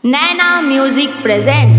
Nana Music presents.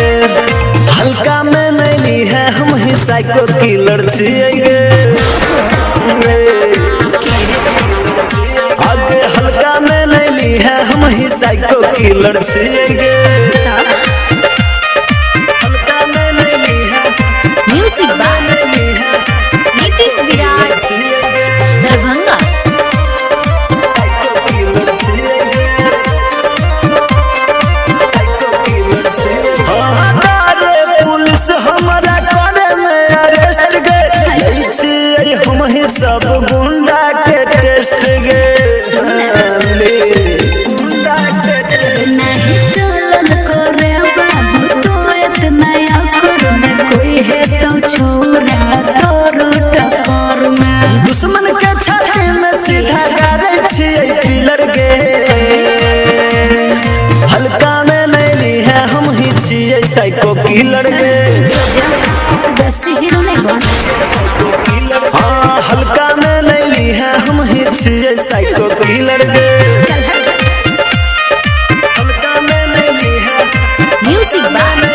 हल्का में नहीं ली है हम ही साइको किलर छिए आगे हल्का में नहीं ली है हम ही साइको किलर छिए हल्का में नहीं ली है Music by Nitish Virat, Darbhanga. सब गुंडा के टेस्ट नहीं चलन करे बाबू तो इतना आखिर में कोई है तो छोरा तोर टकर में दुश्मन के छाती में सीधा गारे छिए पिलर गे हल्का में नहीं ली है हम ही छिए साइको किलर गे दसी हीरो नहीं बन हाँ हल्का में नहीं ली है हम ही छिए साइको किलर गे हल्का में नहीं ली है Music by